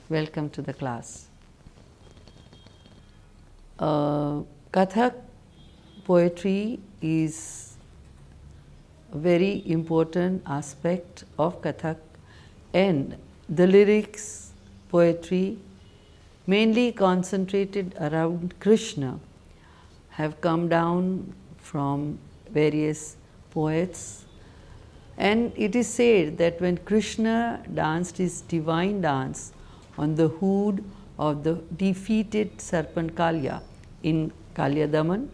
Welcome to the class. Kathak poetry is a very important aspect of Kathak, and the lyrics poetry, mainly concentrated around Krishna, have come down from various poets. And it is said that when Krishna danced his divine dance on the hood of the defeated serpent Kalya in Kalyadaman,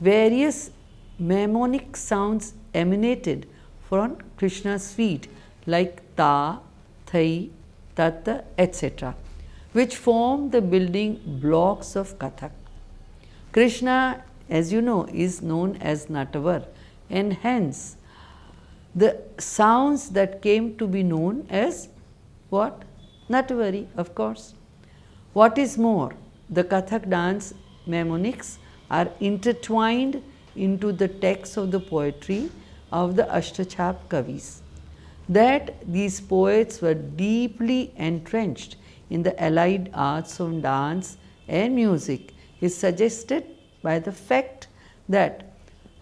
various mnemonic sounds emanated from Krishna's feet like Ta, Thai, Tat, etc., which form the building blocks of Kathak. Krishna, as you know, is known as Natavar, and hence the sounds that came to be known as what? Natavari, of course. What is more, the Kathak dance mnemonics are intertwined into the text of the poetry of the Ashtachap Kavis. That these poets were deeply entrenched in the allied arts of dance and music is suggested by the fact that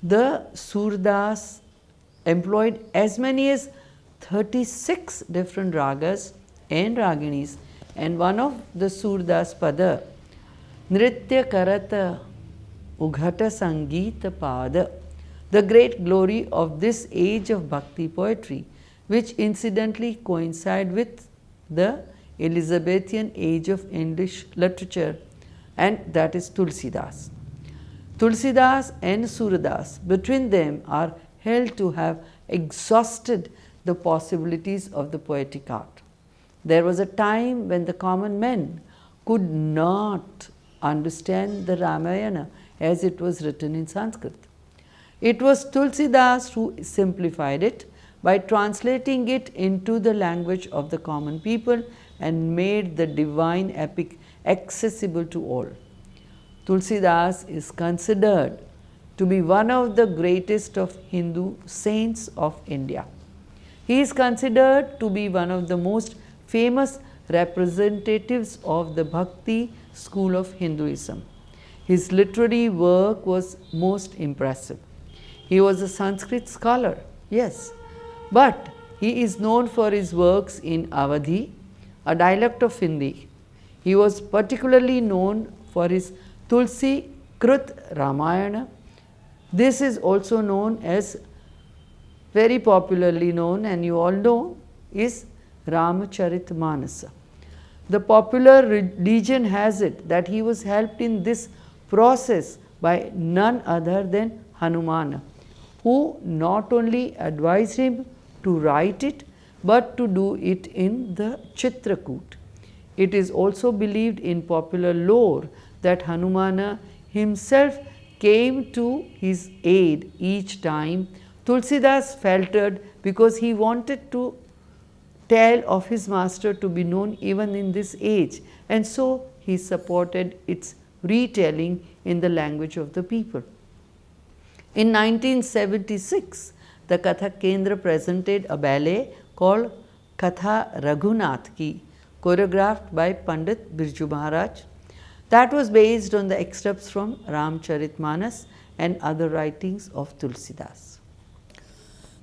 the Surdas employed as many as 36 different ragas and raginis, and one of the Surdas Pada, Nritya Karata Ughata Sangeeta Pada, the great glory of this age of bhakti poetry, which incidentally coincide with the Elizabethan age of English literature, and that is Tulsidas. Tulsidas and Surdas, between them, are held to have exhausted the possibilities of the poetic art. There was a time when the common men could not understand the Ramayana as it was written in Sanskrit. It was Tulsidas who simplified it by translating it into the language of the common people and made the divine epic accessible to all. Tulsidas is considered to be one of the greatest of Hindu saints of India. He is considered to be one of the most famous representatives of the Bhakti school of Hinduism. His literary work was most impressive. He was a Sanskrit scholar, yes, but he is known for his works in Awadhi, a dialect of Hindi. He was particularly known for his Tulsi Krut Ramayana. This is also known as, very popularly known, and you all know, is Ramcharitmanasa. The popular legend has it that he was helped in this process by none other than Hanumana, who not only advised him to write it, but to do it in the Chitrakoot. It is also believed in popular lore that Hanumana himself came to his aid each time Tulsidas faltered, because he wanted to tale of his master to be known even in this age, and so he supported its retelling in the language of the people. In 1976, the Kathak Kendra presented a ballet called Katha Raghunath Ki, choreographed by Pandit Birju Maharaj, that was based on the excerpts from Ramcharitmanas and other writings of Tulsidas.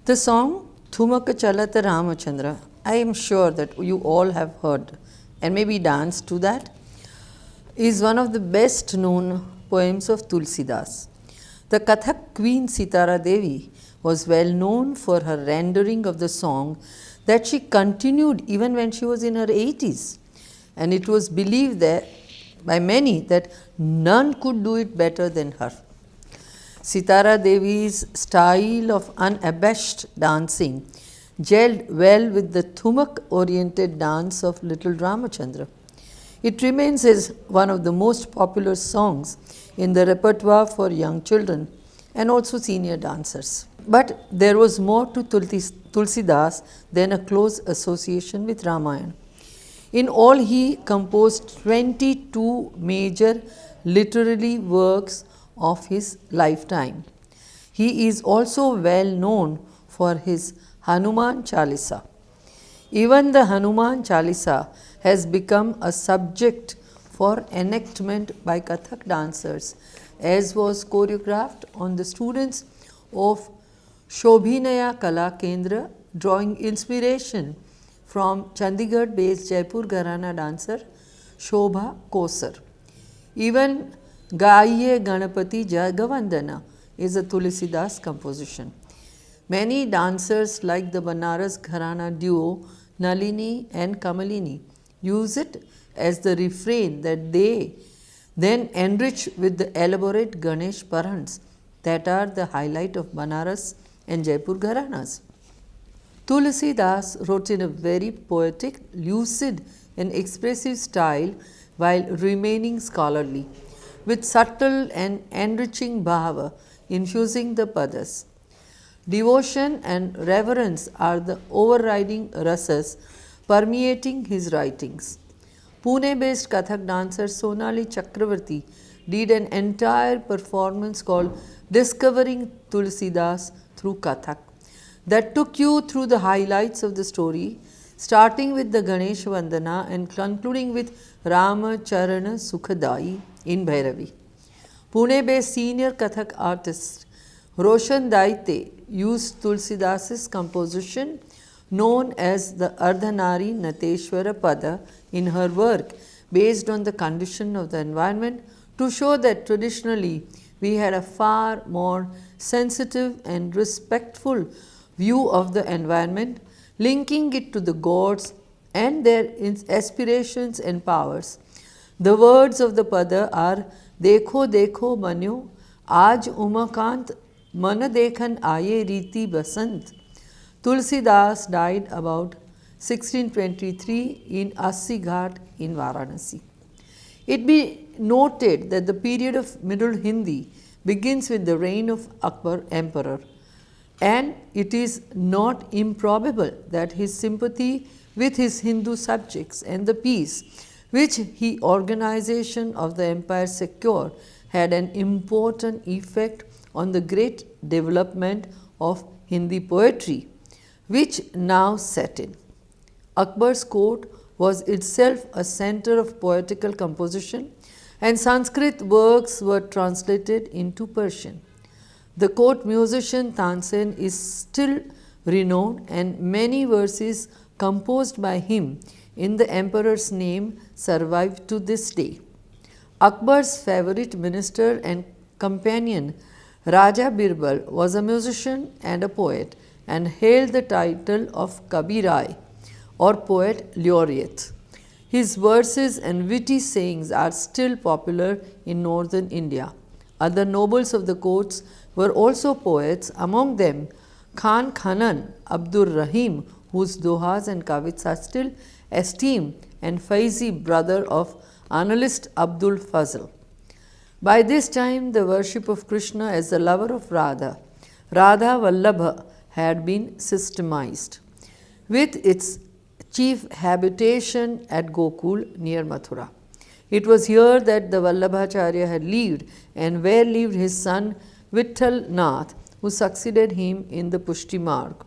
The song Thumak Chalata Ramachandra, I am sure that you all have heard and maybe danced to that, is one of the best known poems of Tulsidas. The Kathak queen Sitara Devi was well known for her rendering of the song that she continued even when she was in her 80s, and it was believed that by many that none could do it better than her. Sitara Devi's style of unabashed dancing gelled well with the Thumak-oriented dance of little Ramachandra. It remains as one of the most popular songs in the repertoire for young children and also senior dancers. But there was more to Tulsidas than a close association with Ramayana. In all, he composed 22 major literary works of his lifetime. He is also well known for his Hanuman Chalisa. Even the Hanuman Chalisa has become a subject for enactment by Kathak dancers, as was choreographed on the students of Shobhinaya Kala Kendra, drawing inspiration from Chandigarh based Jaipur Gharana dancer Shobha Kosar. Even Gaiye Ganapati Jagavandana is a Tulsidas composition. Many dancers like the Banaras Gharana duo Nalini and Kamalini use it as the refrain that they then enrich with the elaborate Ganesh Parans that are the highlight of Banaras and Jaipur Gharanas. Tulsidas wrote in a very poetic, lucid and expressive style while remaining scholarly, with subtle and enriching bhava infusing the padas. Devotion and reverence are the overriding rasas permeating his writings. Pune based Kathak dancer Sonali Chakravarti did an entire performance called Discovering Tulsidas through Kathak that took you through the highlights of the story, starting with the Ganesh Vandana and concluding with Rama Charana Sukhadai in Bhairavi. Pune based senior Kathak artist Roshan Daite used Tulsidas' composition known as the Ardhanari Nateshwara Pada in her work based on the condition of the environment to show that traditionally we had a far more sensitive and respectful view of the environment, linking it to the gods and their aspirations and powers. The words of the Pada are Dekho Dekho Manyo, Aaj Umakant मन देखन आये रीति बसंत. Tulsidas died about 1623 in Assi Ghat in Varanasi. It be noted that the period of Middle Hindi begins with the reign of Akbar emperor, and it is not improbable that his sympathy with his Hindu subjects and the peace which he organization of the empire secured had an important effect on the great development of Hindi poetry, which now set in. Akbar's court was itself a center of poetical composition, and Sanskrit works were translated into Persian. The court musician Tansen is still renowned, and many verses composed by him in the emperor's name survive to this day. Akbar's favorite minister and companion Raja Birbal was a musician and a poet and held the title of Kabirai or poet laureate. His verses and witty sayings are still popular in northern India. Other nobles of the courts were also poets, among them Khan Khanan Abdur Rahim, whose dohas and kavits are still esteemed, and Faizi, brother of analyst Abdul Fazl. By this time, the worship of Krishna as the lover of Radha, Radha Vallabha, had been systemized, with its chief habitation at Gokul near Mathura. It was here that the Vallabhacharya had lived and where lived his son Vitthal Nath, who succeeded him in the Pushti Marg.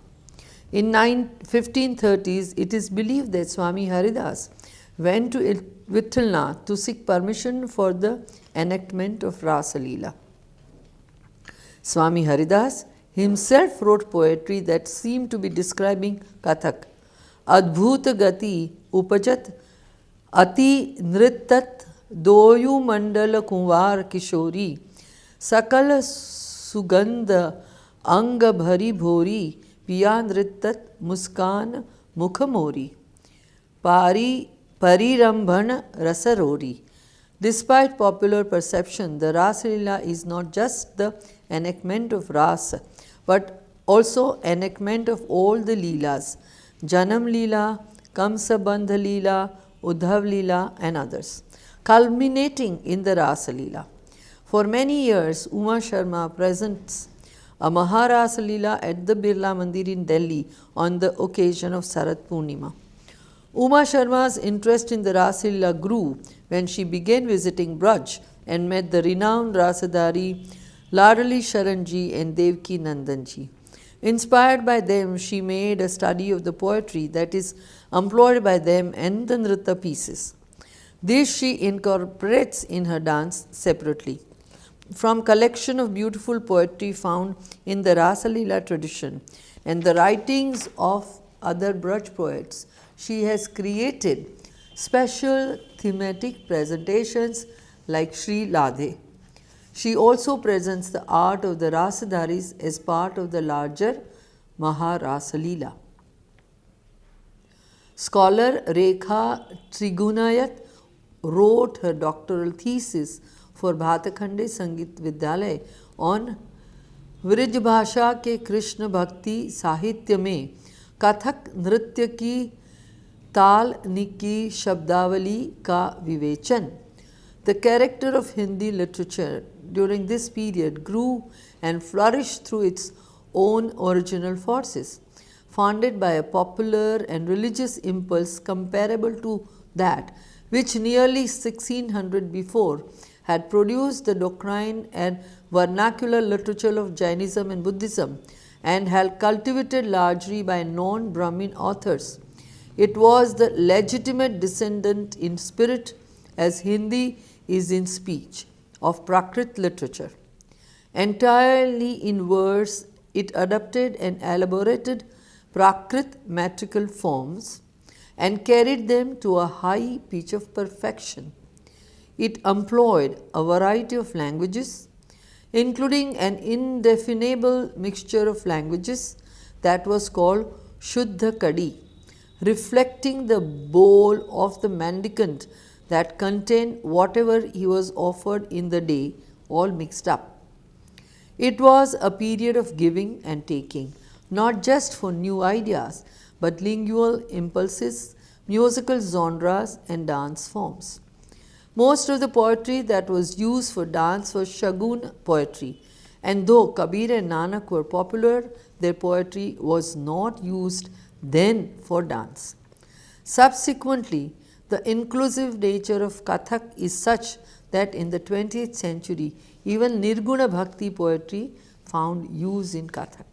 In 1530s, it is believed that Swami Haridas went to Vitthal Nath to seek permission for the enactment of Rasa Leela. Swami Haridas himself wrote poetry that seemed to be describing Kathak. Adbhuta Gati Upajat Ati Nrittat Doyu Mandala Kumvar Kishori Sakala Sugandha Anga Bhari Bhori Piya Nrittat Muskan Mukhamori Parirambhana Rasarori. Despite popular perception, the Rasa Leela is not just the enactment of Rasa, but also enactment of all the Leelas, Janam Leela, Kamsa Bandha Leela, Uddhav Leela and others, culminating in the Rasa Leela. For many years, Uma Sharma presents a Maharasa Leela at the Birla Mandir in Delhi on the occasion of Sarat Purnima. Uma Sharma's interest in the Rasa Leela grew when she began visiting Braj and met the renowned Rasadari Ladali Sharanji and Devki Nandanji. Inspired by them, she made a study of the poetry that is employed by them and the nritta pieces. This she incorporates in her dance separately. From collection of beautiful poetry found in the Rasalila tradition and the writings of other Braj poets, she has created special thematic presentations like Sri Ladhe. She also presents the art of the Rasadharis as part of the larger Maharasalila. Scholar Rekha Trigunayat wrote her doctoral thesis for Bhatakhande Sangeet Vidyalay on Vraj भाषा के कृष्ण भक्ति साहित्य में कथक नृत्य की ताल निकी शब्दावली का विवेचन. The character of Hindi literature during this period grew and flourished through its own original forces, founded by a popular and religious impulse comparable to that which nearly 1600 before had produced the doctrine and vernacular literature of Jainism and Buddhism and had cultivated largely by non-Brahmin authors. It was the legitimate descendant in spirit, as Hindi is in speech, of Prakrit literature. Entirely in verse, it adopted and elaborated Prakrit metrical forms and carried them to a high pitch of perfection. It employed a variety of languages, including an indefinable mixture of languages that was called Shuddha Kadi, reflecting the bowl of the mendicant that contained whatever he was offered in the day, all mixed up. It was a period of giving and taking, not just for new ideas, but lingual impulses, musical genres, and dance forms. Most of the poetry that was used for dance was Shagun poetry, and though Kabir and Nanak were popular, their poetry was not used then for dance. Subsequently, the inclusive nature of Kathak is such that in the 20th century, even Nirguna Bhakti poetry found use in Kathak.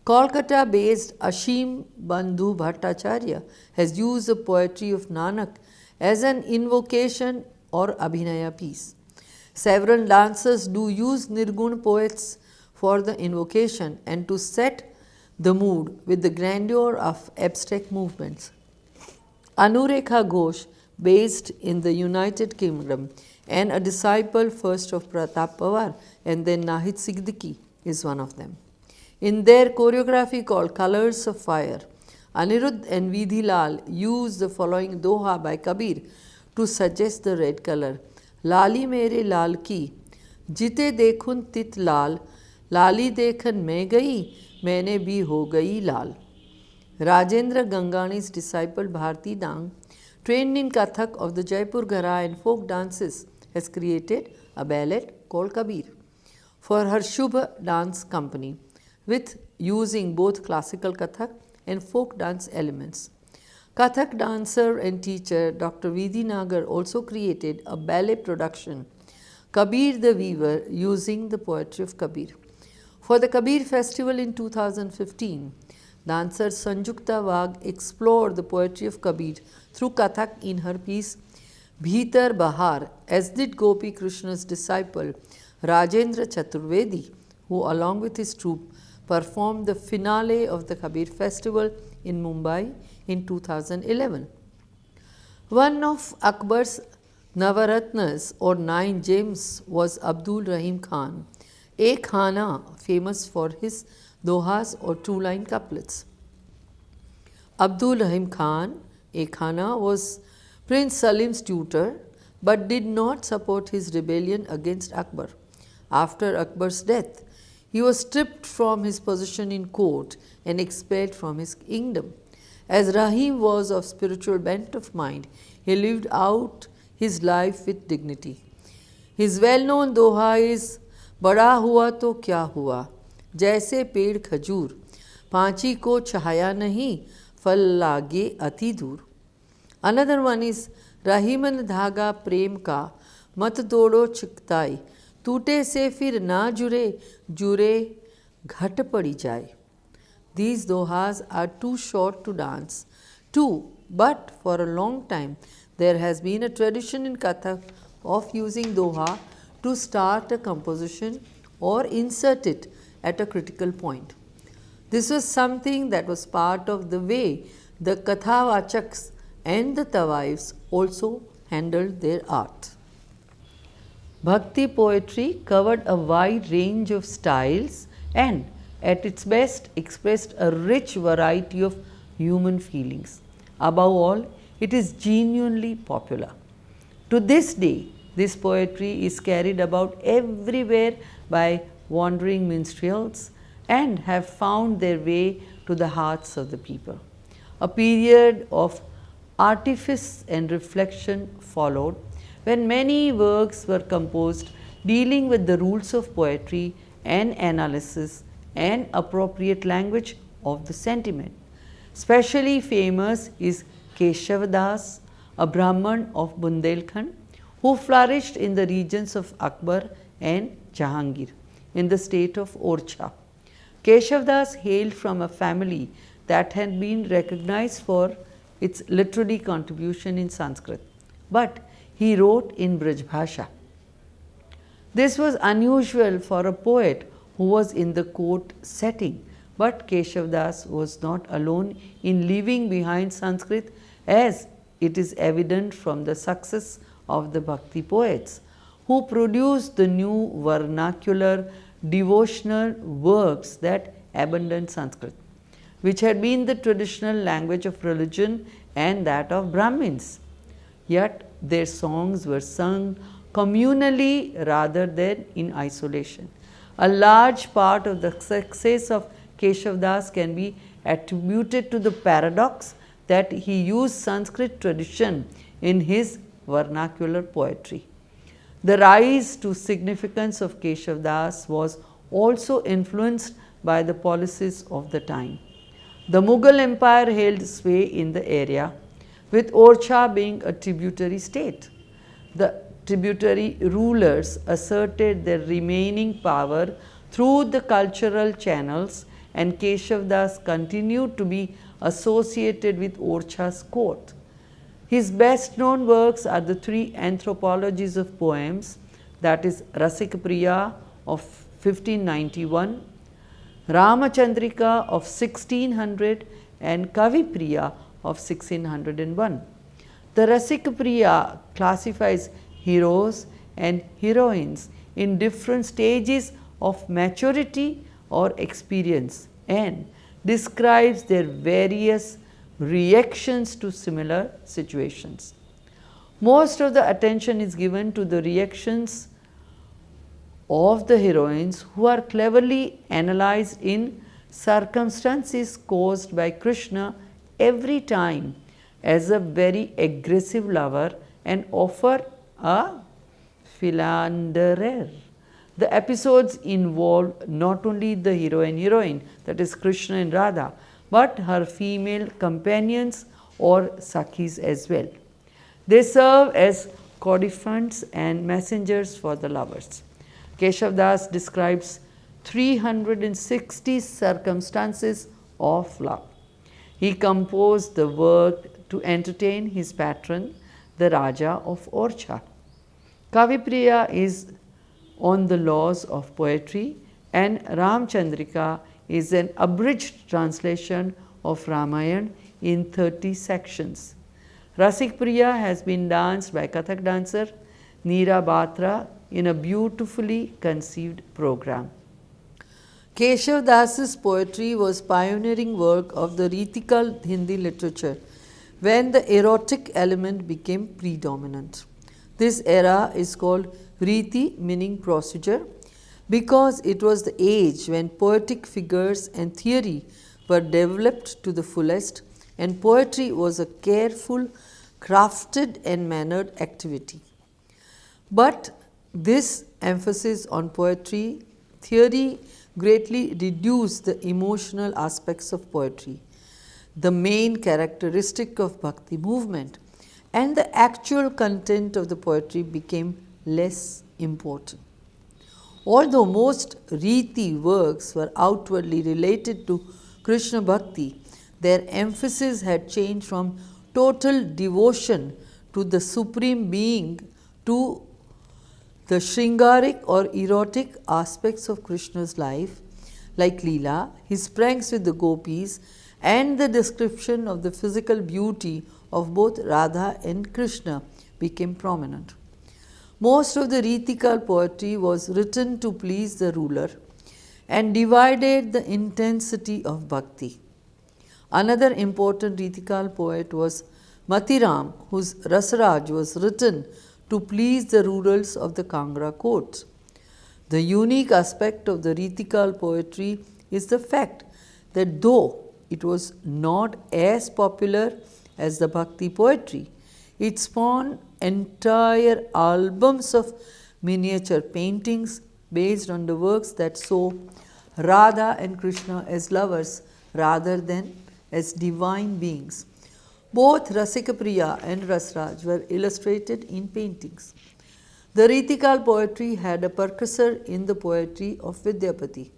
Kolkata based Ashim Bandhu Bhattacharya has used the poetry of Nanak as an invocation or abhinaya piece. Several dancers do use Nirgun poets for the invocation and to set the mood with the grandeur of abstract movements. Anurekha Ghosh, based in the United Kingdom and a disciple first of Pratap Pawar and then Nahid Siddiqui, is one of them. In their choreography called Colors of Fire, Anirudh and Vidhi Lal use the following doha by Kabir to suggest the red color. Lali mere lal ki, jite dekhun tit lal, lali dekhan main gayi, maine bhi ho gayi lal. Rajendra Gangani's disciple Bharti Dang, trained in Kathak of the Jaipur Ghara and folk dances, has created a ballet called Kabir for her Shubha dance company, with using both classical Kathak and folk dance elements. Kathak dancer and teacher Dr. Vidhi Nagar also created a ballet production, Kabir the Weaver, using the poetry of Kabir. For the Kabir festival in 2015, dancer Sanjukta Wagh explored the poetry of Kabir through Kathak in her piece Bhitar Bahar, as did Gopi Krishna's disciple Rajendra Chaturvedi, who along with his troupe performed the finale of the Kabir festival in Mumbai in 2011. One of Akbar's Navaratnas or 9 gems was Abdul Rahim Khan, a Khana famous for his dohas or two-line couplets. Abdul Rahim Khan, a Khana, was Prince Salim's tutor but did not support his rebellion against Akbar. After Akbar's death, he was stripped from his position in court and expelled from his kingdom. As Rahim was of spiritual bent of mind, he lived out his life with dignity. His well-known doha is Bada hua to kya hua, जैसे पेड़ खजूर, पांची को छाया नहीं, फल लागे अति दूर. Another one is Rahiman धागा प्रेम का, मत तोड़ो चिकताई, टूटे से फिर ना जुड़े, जुड़े घट पड़ी जाए. These dohas are too short to dance, too, but for a long time there has been a tradition in Kathak of using doha to start a composition or insert it at a critical point. This was something that was part of the way the Kathavachaks and the Tavaifs also handled their art. Bhakti poetry covered a wide range of styles and, at its best, expressed a rich variety of human feelings. Above all, it is genuinely popular. To this day, this poetry is carried about everywhere by wandering minstrels and have found their way to the hearts of the people. A period of artifice and reflection followed, when many works were composed dealing with the rules of poetry and analysis and appropriate language of the sentiment. Specially famous is Keshavdas, a Brahman of Bundelkhand, who flourished in the regions of Akbar and Jahangir in the state of Orchha. Keshavdas hailed from a family that had been recognized for its literary contribution in Sanskrit, but he wrote in Braj Bhasha. This was unusual for a poet who was in the court setting, but Keshavdas was not alone in leaving behind Sanskrit, as it is evident from the success of the Bhakti poets, who produced the new vernacular devotional works that abandoned Sanskrit, which had been the traditional language of religion and that of Brahmins. Yet their songs were sung communally rather than in isolation. A large part of the success of Keshavdas can be attributed to the paradox that he used Sanskrit tradition in his vernacular poetry. The rise to significance of Keshavdas was also influenced by the policies of the time. The Mughal Empire held sway in the area, with Orchha being a tributary state. The tributary rulers asserted their remaining power through the cultural channels, and Keshavdas continued to be associated with Orchha's court. His best known works are the three anthologies of poems, that is Rasik Priya of 1591, Ramachandrika of 1600 and Kavi Priya of 1601. The Rasik Priya classifies heroes and heroines in different stages of maturity or experience and describes their various reactions to similar situations. Most of the attention is given to the reactions of the heroines, who are cleverly analyzed in circumstances caused by Krishna every time as a very aggressive lover and offer a philanderer. The episodes involve not only the hero and heroine, that is Krishna and Radha, but her female companions or Sakhis as well. They serve as codifiants and messengers for the lovers. Keshavdas describes 360 circumstances of love. He composed the work to entertain his patron, the Raja of Orchha. Kavipriya is on the laws of poetry, and Ramchandrika is an abridged translation of Ramayana in 30 sections. Rasik Priya has been danced by Kathak dancer Neera Batra in a beautifully conceived program. Keshav Das's poetry was pioneering work of the Ritikal Hindi literature when the erotic element became predominant. This era is called Riti, meaning procedure, because it was the age when poetic figures and theory were developed to the fullest, and poetry was a careful, crafted and mannered activity. But this emphasis on poetry theory greatly reduced the emotional aspects of poetry, the main characteristic of Bhakti movement, and the actual content of the poetry became less important. Although most Riti works were outwardly related to Krishna Bhakti, their emphasis had changed from total devotion to the Supreme Being to the Shringaric or erotic aspects of Krishna's life, like Leela, his pranks with the gopis, and the description of the physical beauty of both Radha and Krishna became prominent. Most of the Ritikal poetry was written to please the ruler and divided the intensity of bhakti. Another important Ritikal poet was Matiram, whose Rasraj was written to please the rurals of the Kangra courts. The unique aspect of the Ritikal poetry is the fact that though it was not as popular as the Bhakti poetry, it spawned entire albums of miniature paintings based on the works that saw Radha and Krishna as lovers rather than as divine beings. Both Rasikapriya and Rasraj were illustrated in paintings. The Ritikal poetry had a precursor in the poetry of Vidyapati.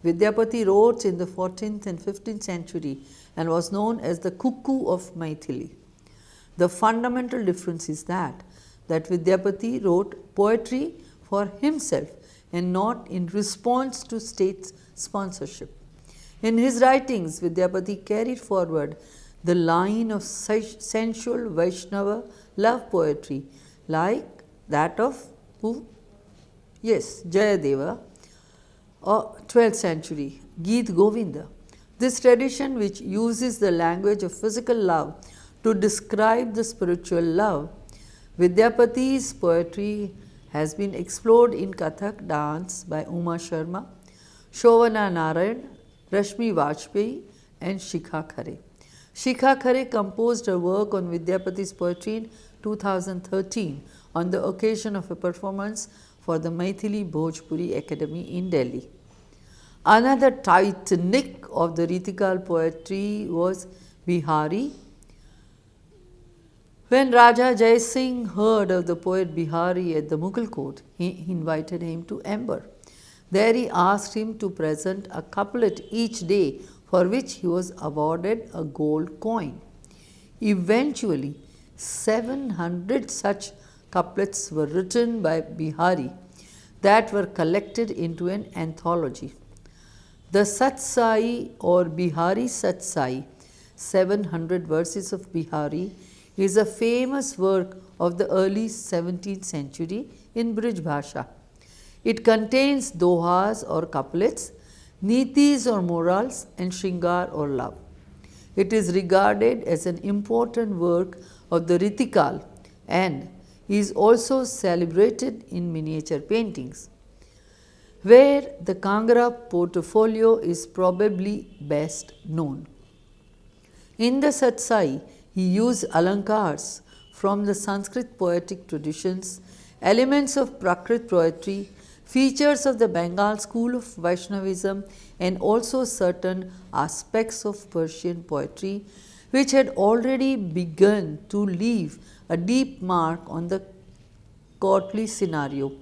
Vidyapati wrote in the 14th and 15th century and was known as the cuckoo of Maithili. The fundamental difference is that Vidyapati wrote poetry for himself and not in response to state sponsorship. In his writings, Vidyapati carried forward the line of sensual Vaishnava love poetry like that of who? Yes, Jayadeva, or 12th century, Geet Govinda. This tradition, which uses the language of physical love to describe the spiritual love, Vidyapati's poetry has been explored in Kathak dance by Uma Sharma, Shovana Narayan, Rashmi Vajpayee and Shikha Khare. Shikha Khare composed her work on Vidyapati's poetry in 2013 on the occasion of a performance for the Maithili Bhojpuri Academy in Delhi. Another titanic of the Ritikal poetry was Bihari. When Raja Jai Singh heard of the poet Bihari at the Mughal court, he invited him to Amber. There he asked him to present a couplet each day, for which he was awarded a gold coin. Eventually, 700 such couplets were written by Bihari that were collected into an anthology. The Satsai or Bihari Satsai, 700 verses of Bihari, is a famous work of the early 17th century in Brij Bhasha. It contains dohas or couplets, nitis or morals, and shringar or love. It is regarded as an important work of the Ritikal and is also celebrated in miniature paintings, where the Kangra portfolio is probably best known. In the Satsai, he used alankars from the Sanskrit poetic traditions, elements of Prakrit poetry, features of the Bengal school of Vaishnavism, and also certain aspects of Persian poetry, which had already begun to leave a deep mark on the courtly scenario.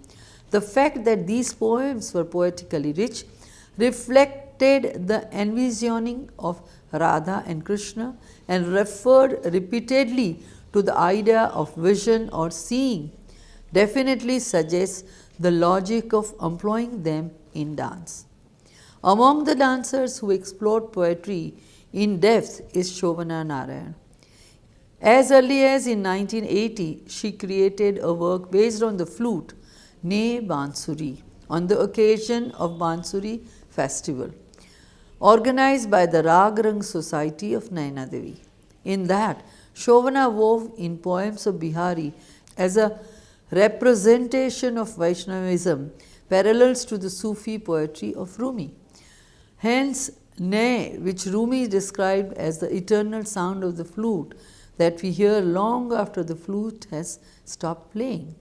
The fact that these poems were poetically rich reflected the envisioning of Radha and Krishna and referred repeatedly to the idea of vision or seeing, definitely suggests the logic of employing them in dance. Among the dancers who explored poetry in depth is Shovana Narayan. As early as in 1980, she created a work based on the flute, Ne Bansuri, on the occasion of Bansuri festival, organized by the Ragrang Society of Naina Devi. In that, Shovana wove in poems of Bihari as a representation of Vaishnavism parallels to the Sufi poetry of Rumi. Hence, Ne, which Rumi described as the eternal sound of the flute that we hear long after the flute has stopped playing.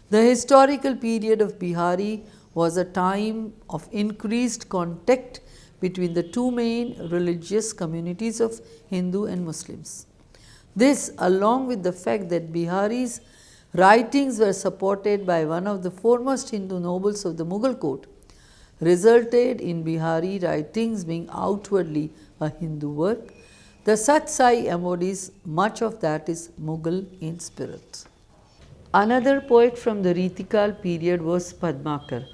The historical period of Bihari was a time of increased contact between the two main religious communities of Hindu and Muslims. This, along with the fact that Bihari's writings were supported by one of the foremost Hindu nobles of the Mughal court, resulted in Bihari writings being outwardly a Hindu work, The Sat Sai embodies much of that is Mughal in spirit. Another poet from the Ritikal period was Padmakar,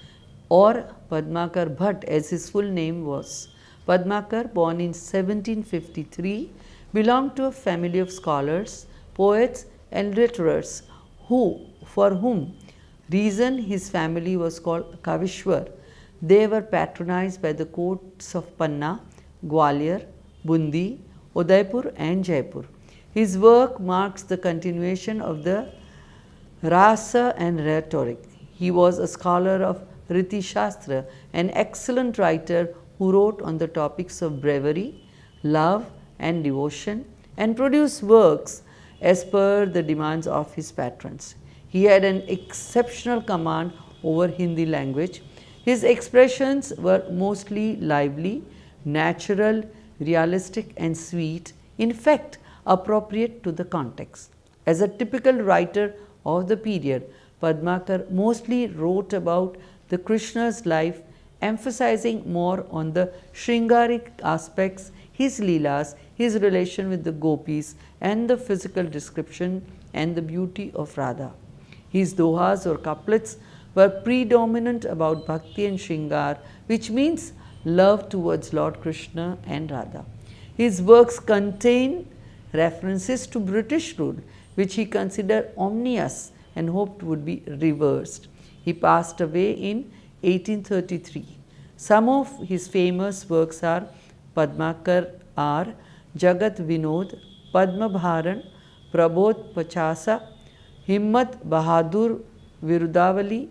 or Padmakar Bhatt as his full name was. Padmakar, born in 1753, belonged to a family of scholars, poets and literers for whom reason his family was called Kavishwar. They were patronized by the courts of Panna, Gwalior, Bundi, Udaipur and Jaipur. His work marks the continuation of the Rasa and rhetoric. He was a scholar of Riti Shastra, an excellent writer who wrote on the topics of bravery, love and devotion, and produced works as per the demands of his patrons. He had an exceptional command over Hindi language. His expressions were mostly lively, natural, realistic and sweet, in fact appropriate to the context. As a typical writer of the period, Padmakar mostly wrote about the Krishna's life, emphasizing more on the Shringaric aspects, his leelas, his relation with the gopis and the physical description and the beauty of Radha. His dohas or couplets were predominant about bhakti and shringar, which means love towards Lord Krishna and Radha. His works contain references to British rule, which he considered ominous and hoped would be reversed. He passed away in 1833. Some of his famous works are Padmakar R, Jagat Vinod, Padma Bharan, Prabodh Pachasa, Himmat Bahadur Virudavali,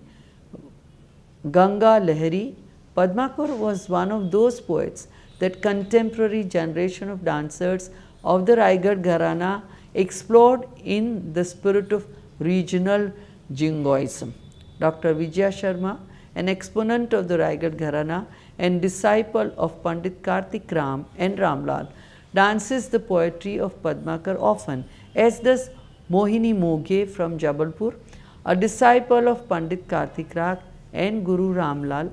Ganga Lahari. Padmakar was one of those poets that contemporary generation of dancers of the Raigad Gharana explored in the spirit of regional jingoism. Dr. Vijaya Sharma, an exponent of the Raigad Gharana and disciple of Pandit Kartik Ram and Ramlal, dances the poetry of Padmakar often, as does Mohini Moghe from Jabalpur, a disciple of Pandit Kartik Ram and Guru Ramlal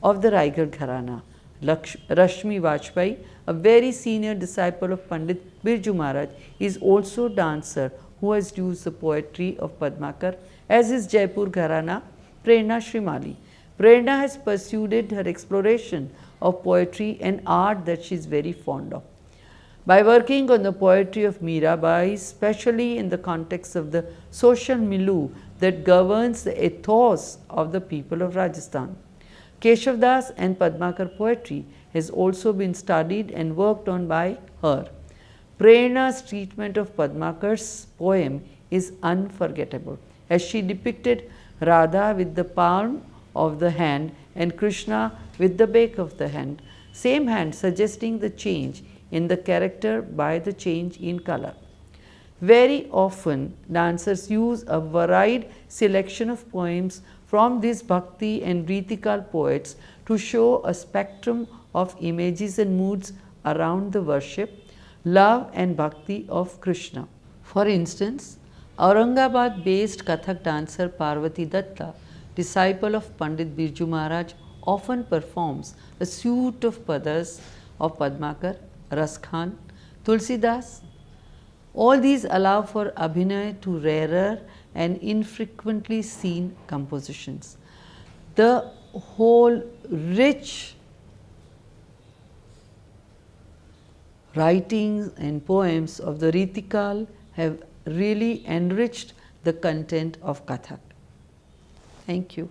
of the Raigad Gharana. Rashmi Vajpayee, a very senior disciple of Pandit Birju Maharaj, is also a dancer who has used the poetry of Padmakar, as is Jaipur Gharana Prerna Shrimali. Prerna has pursued her exploration of poetry and art that she is very fond of. By working on the poetry of Mirabai, especially in the context of the social milieu that governs the ethos of the people of Rajasthan. Keshavdas and Padmakar poetry has also been studied and worked on by her. Prerna's treatment of Padmakar's poem is unforgettable, as she depicted Radha with the palm of the hand and Krishna with the back of the hand, same hand suggesting the change in the character by the change in color. Very often, dancers use a varied selection of poems from these Bhakti and Ritikal poets to show a spectrum of images and moods around the worship, love and Bhakti of Krishna. For instance, Aurangabad-based Kathak dancer Parvati Datta, disciple of Pandit Birju Maharaj, often performs a suite of padas of Padmakar, Raskhan, Tulsidas. All these allow for Abhinay to rarer and infrequently seen compositions. The whole rich writings and poems of the Ritikal have really enriched the content of Kathak. Thank you.